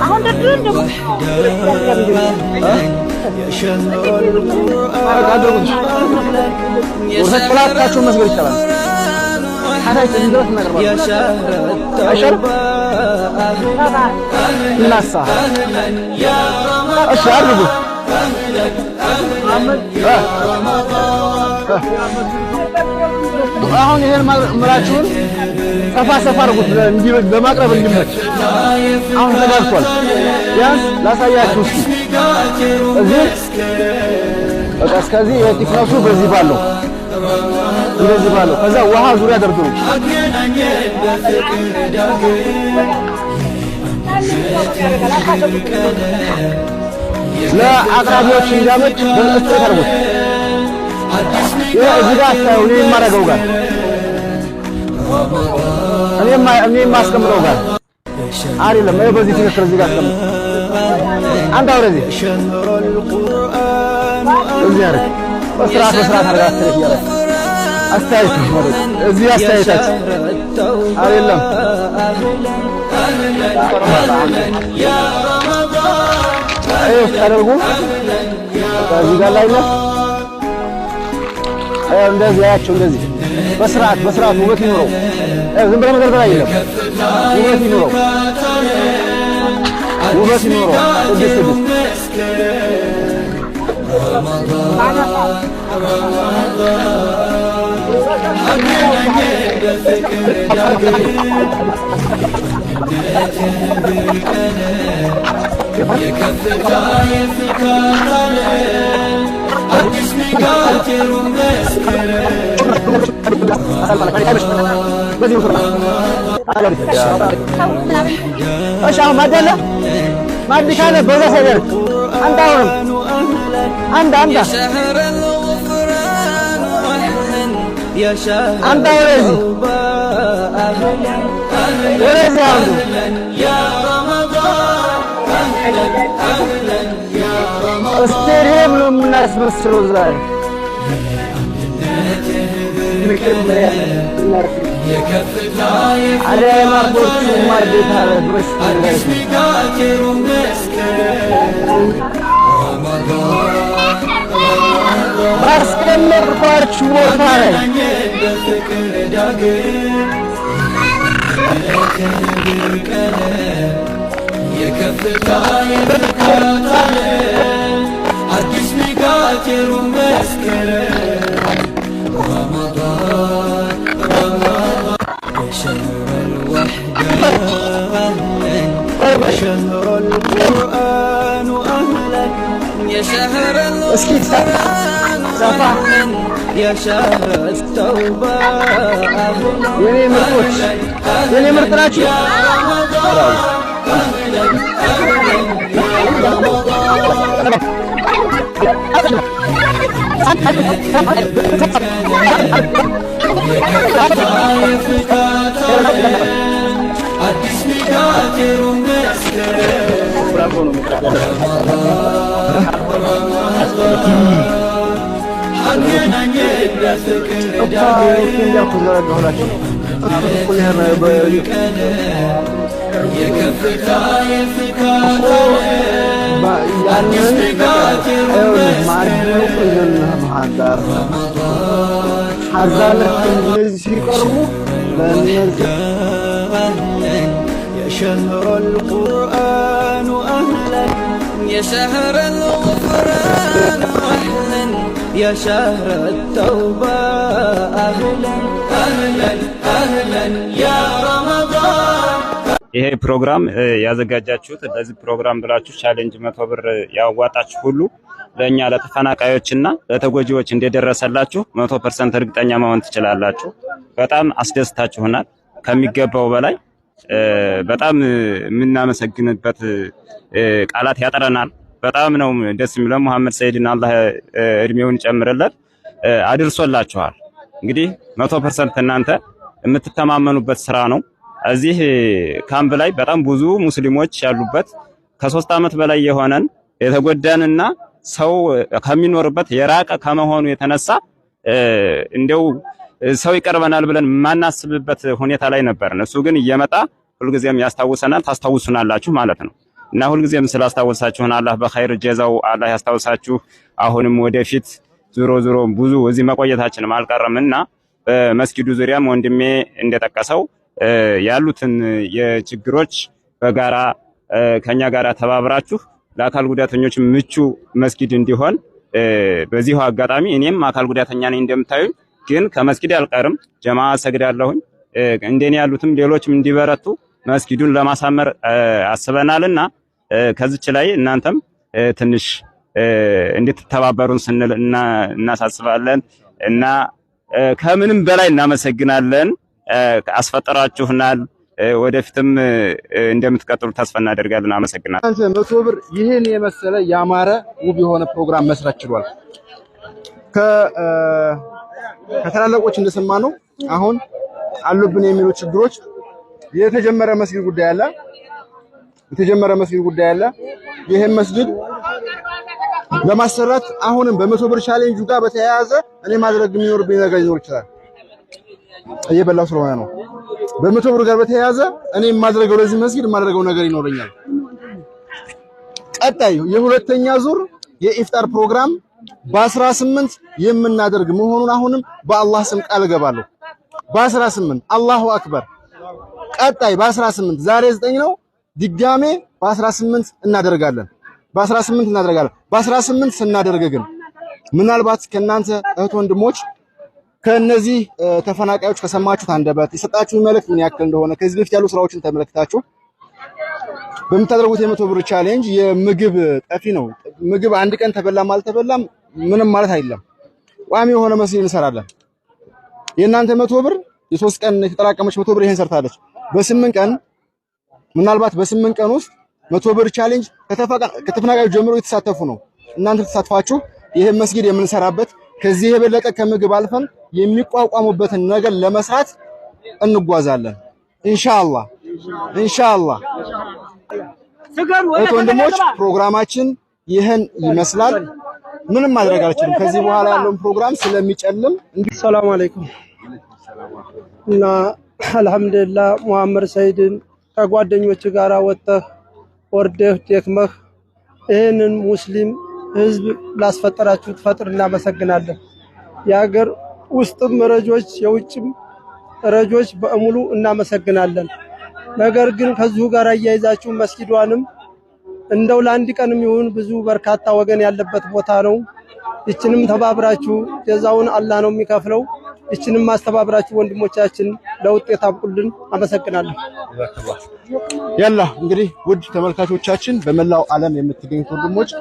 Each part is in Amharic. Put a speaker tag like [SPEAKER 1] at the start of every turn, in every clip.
[SPEAKER 1] አሁን ደግሞ ወርሰጥላታችሁ መስገድ ይችላል حتى تنزل يا شهر التوبة أهلا يا رمضان الشهر يا رمضان አሁን ይሄን መራችሁን ሰፋ አድርጉት በማቅረብ እንዲመች አሁን ተጋርቷል ቢያንስ ላሳያችሁ እስኪ እዚህ በቃ እስከዚህ የቲክኖሱ በዚህ ባለው እንደዚህ ባለው ከዛ ውሃ ዙሪያ ደርድሩ ለአቅራቢዎች እንዲያመች በእንጨት ተርቡት እዚህ ጋር ታዩ እኔ የማደርገው ጋር እኔ የማስቀምጠው ጋር አይደለም ይሄ በዚህ ትክክል እዚህ ጋር አስቀምጥ አንተ ወደዚህ እዚህ አረ በስርዓት አድርጋት ትለኛለህ አስተያየት ማለት እዚህ አስተያየታች አይደለም ያ ረመዳን አይው ታደርጉ እዚህ ጋር ላይ ነው እንደዚህ ያያቸው እንደዚህ በስርዓት ውበት ይኖረው ዝም ብለህ መደርደር አይደለም ውበት ይኖረው ቅድስት يا شهر التوبة أهلا يا رمضان أهلا يا رمضان استرهم من الناس مسروا زاي يا كفتها على مربوط ومردتها بس قاتل ومسكر رمضان أستمر بارش وفاي بفكر داقر يا كفتها يفكرتها عالجسمي قاتل ومسكر رمضان يا شهر الوحدة يا شهر القرآن أهلا يا شهر القرآن يا شهر التوبة أهلا يا مرتراش يا رمضان أهلا يا رمضان يا شهر القرآن أهلا يا شهر الغفران أهلا يا شهر التوبة أهلا يا رمضان
[SPEAKER 2] ይሄ ፕሮግራም ያዘጋጃችሁት ለዚህ ፕሮግራም ብላችሁ ቻሌንጅ 100 ብር ያዋጣችሁ ሁሉ ለኛ ለተፈናቃዮችና ለተጎጂዎች እንደደረሰላችሁ 100% እርግጠኛ መሆን ትችላላችሁ። በጣም አስደስታችሁናል ከሚገባው በላይ በጣም የምናመሰግንበት ቃላት ያጠረናል። በጣም ነው ደስ የሚለው። መሐመድ ሰይድን አላህ እድሜውን ጨምረለት አድርሶላችኋል። እንግዲህ 100% እናንተ የምትተማመኑበት ስራ ነው። እዚህ ካምፕ ላይ በጣም ብዙ ሙስሊሞች ያሉበት ከ3 ዓመት በላይ የሆነን የተጎዳንና ሰው ከሚኖርበት የራቀ ከመሆኑ የተነሳ እንደው ሰው ይቀርበናል ብለን ማናስብበት ሁኔታ ላይ ነበር። እሱ ግን እየመጣ ሁልጊዜም ያስታውሰናል፣ ታስታውሱናላችሁ ማለት ነው። እና ሁልጊዜም ስላስታወሳችሁን አላህ በኸይር ጀዛው አላህ ያስታውሳችሁ። አሁንም ወደፊት ዞሮ ብዙ እዚህ መቆየታችንም አልቀረምና በመስጊዱ ዙሪያም ወንድሜ እንደጠቀሰው ያሉትን የችግሮች በጋራ ከኛ ጋር ተባብራችሁ ለአካል ጉዳተኞች ምቹ መስጊድ እንዲሆን በዚሁ አጋጣሚ እኔም አካል ጉዳተኛ ነኝ እንደምታዩኝ፣ ግን ከመስጊድ አልቀርም ጀማዓ ሰግዳለሁኝ። እንደኔ ያሉትም ሌሎችም እንዲበረቱ መስጊዱን ለማሳመር አስበናልና ከዚች ላይ እናንተም ትንሽ እንድትተባበሩን ስንል እናሳስባለን እና ከምንም በላይ እናመሰግናለን። አስፈጠራችሁናል። ወደፊትም እንደምትቀጥሉ ተስፋ እናደርጋለን። አመሰግናለሁ።
[SPEAKER 1] አንተ 100 ብር ይሄን የመሰለ ያማረ ውብ የሆነ ፕሮግራም መስራት ችሏል። ከተላለቆች እንደሰማነው አሁን አሉብን የሚሉ ችግሮች የተጀመረ መስጊድ ጉዳይ አለ። ይሄን መስጊድ ለማሰራት አሁንም በ100 ብር ቻሌንጁ ጋር በተያያዘ እኔ ማድረግ የሚኖርብኝ ነገር ሊኖር ይችላል። እየበላው ስለሆነ ነው። በ100 ብር ጋር በተያያዘ እኔ ማድረገው ለዚህ መስጊድ ማድረገው ነገር ይኖረኛል። ቀጣይ የሁለተኛ ዙር የኢፍጣር ፕሮግራም በ18 የምናደርግ መሆኑን አሁንም በአላህ ስም ቃል እገባለሁ። በ18 አላሁ አክበር። ቀጣይ በ18 ዛሬ 9 ነው። ድጋሜ በ18 እናደርጋለን። በ18 ስናደርግ ግን ምናልባት ከናንተ እህት ወንድሞች ከነዚህ ተፈናቃዮች ከሰማችሁት አንደበት የሰጣችሁ መልእክት ምን ያክል እንደሆነ ከዚህ በፊት ያሉ ስራዎችን ተመልክታችሁ በምታደርጉት የ100 ብር ቻሌንጅ የምግብ ጠፊ ነው። ምግብ አንድ ቀን ተበላም አልተበላም ምንም ማለት አይደለም። ቋሚ የሆነ መስጊድ እንሰራለን። የእናንተ 100 ብር የ3 ቀን የተጠራቀመች 100 ብር ይሄን ሰርታለች። በ8 ቀን ምናልባት በ8 ቀን ውስጥ 100 ብር ቻሌንጅ ከተፈናቃዮች ጀምሮ የተሳተፉ ነው። እናንተ ተሳትፋችሁ ይሄን መስጊድ የምንሰራበት ከዚህ የበለጠ ከምግብ አልፈን የሚቋቋሙበትን ነገር ለመስራት እንጓዛለን። ኢንሻአላህ ወንድሞች ፕሮግራማችን ይህን ይመስላል። ምንም ማድረግ አልችልም። ከዚህ በኋላ ያለውን ፕሮግራም ስለሚጨልም
[SPEAKER 3] ሰላም አለይኩም እና አልহামዱሊላህ ሙሐመድ ሰይድን ከጓደኞች ጋር ወርደህ ደክመህ ይህንን ሙስሊም ህዝብ ላስፈጠራችሁት ፈጥር እናመሰግናለን። የሀገር ውስጥም ረጆች የውጭም ረጆች በእሙሉ እናመሰግናለን። ነገር ግን ከዚሁ ጋር አያይዛችሁ መስጊዷንም እንደው ለአንድ ቀንም ይሁን ብዙ በርካታ ወገን ያለበት ቦታ ነው። እችንም ተባብራችሁ ጀዛውን አላህ ነው የሚከፍለው። እችንም ማስተባብራችሁ ወንድሞቻችን ለውጤት አብቁልን። አመሰግናለሁ።
[SPEAKER 1] ያላ እንግዲህ ውድ ተመልካቾቻችን በመላው ዓለም የምትገኙት ወንድሞች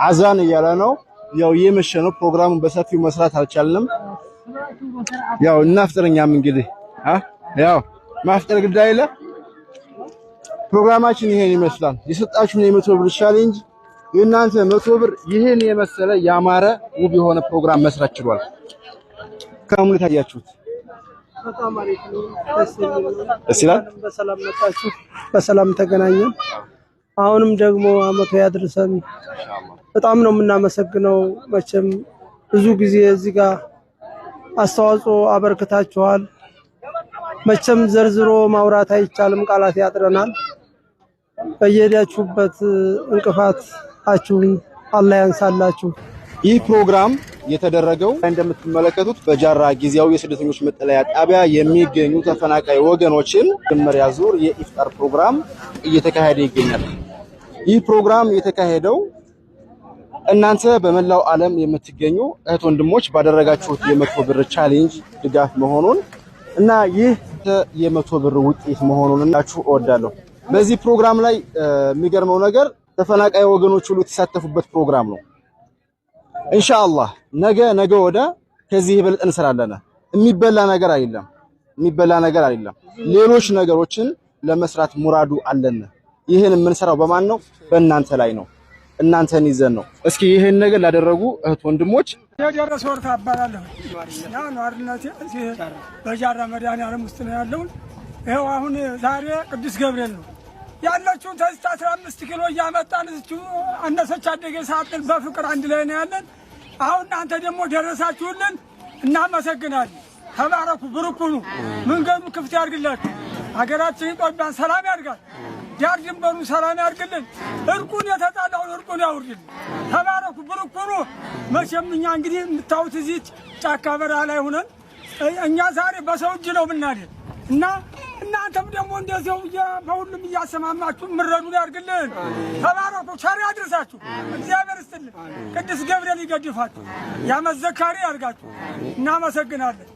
[SPEAKER 1] አዛን እያለ ነው። ያው የመሸ ነው። ፕሮግራሙን በሰፊው መስራት አልቻልንም። ያው እናፍጥረኛም እንግዲህ ያው ማፍጠር ግድ አይለ። ፕሮግራማችን ይሄን ይመስላል። የሰጣችሁን የ100 ብር ቻሌንጅ የእናንተ 100 ብር ይሄን የመሰለ ያማረ ውብ የሆነ ፕሮግራም መስራት ችሏል። ከሙሉ ታያችሁት
[SPEAKER 3] በጣም አሪፍ ነው።
[SPEAKER 1] ደስ ይላል።
[SPEAKER 3] በሰላም መጣችሁ፣ በሰላም ተገናኘን። አሁንም ደግሞ አመቱ ያድርሰን። በጣም ነው የምናመሰግነው። መቼም ብዙ ጊዜ እዚህ ጋር አስተዋጽኦ አበርክታችኋል። መቼም ዘርዝሮ ማውራት አይቻልም፣ ቃላት ያጥረናል። በየሄዳችሁበት እንቅፋታችሁን አላህ ያንሳላችሁ።
[SPEAKER 1] ይህ ፕሮግራም የተደረገው እንደምትመለከቱት በጃራ ጊዜያዊ የስደተኞች መጠለያ ጣቢያ የሚገኙ ተፈናቃይ ወገኖችን መጀመሪያ ዙር የኢፍጣር ፕሮግራም እየተካሄደ ይገኛል። ይህ ፕሮግራም የተካሄደው እናንተ በመላው ዓለም የምትገኙ እህት ወንድሞች ባደረጋችሁት የ100 ብር ቻሌንጅ ድጋፍ መሆኑን እና ይህ የ100 ብር ውጤት መሆኑን እናችሁ እወዳለሁ። በዚህ ፕሮግራም ላይ የሚገርመው ነገር ተፈናቃይ ወገኖች ሁሉ የተሳተፉበት ፕሮግራም ነው። ኢንሻአላህ ነገ ወደ ከዚህ ይበልጥ እንሰራለን። የሚበላ ነገር አይደለም። ሌሎች ነገሮችን ለመስራት ሙራዱ አለን። ይሄን የምንሰራው በማን ነው? በእናንተ ላይ ነው። እናንተን ይዘን ነው። እስኪ ይሄን ነገር ላደረጉ እህት ወንድሞች
[SPEAKER 4] የደረሰ ወርታ አባላለሁ። ያ ኗርነቴ እዚህ በጃራ መድኃኒዓለም ውስጥ ነው ያለው። ይኸው አሁን ዛሬ ቅዱስ ገብርኤል ነው ያለችው። ተስታ 15 ኪሎ እያመጣን እዚሁ አነሰች አደገ ሳጥን በፍቅር አንድ ላይ ነው ያለን። አሁን እናንተ ደግሞ ደረሳችሁልን፣ እናመሰግናለን። ተባረኩ፣ ብሩክ ሁኑ፣ መንገዱ ክፍት ያድርግላችሁ። ሀገራችን ኢትዮጵያን ሰላም ያድርጋል። ዳር ድንበሩን ሰላም ያድርግልን። እርቁን የተጣላውን እርቁን ያውርድልን። ተባረኩ፣ ብሩክ ሁኑ። መቼም እኛ እንግዲህ የምታዩት እዚህ ጫካ በረሃ ላይ ሆነን እኛ ዛሬ በሰው እጅ ነው ብናድር እና እናንተም ደግሞ እንደዚያው በሁሉም እያሰማማችሁ ምረዱን ያድርግልን። ተባረኩ፣ ቸር ያድርሳችሁ። እግዚአብሔር ይስጥልን። ቅዱስ ገብርኤል ይገድፋችሁ፣ ያመት ዘካሪ ያድርጋችሁ። እናመሰግናለን።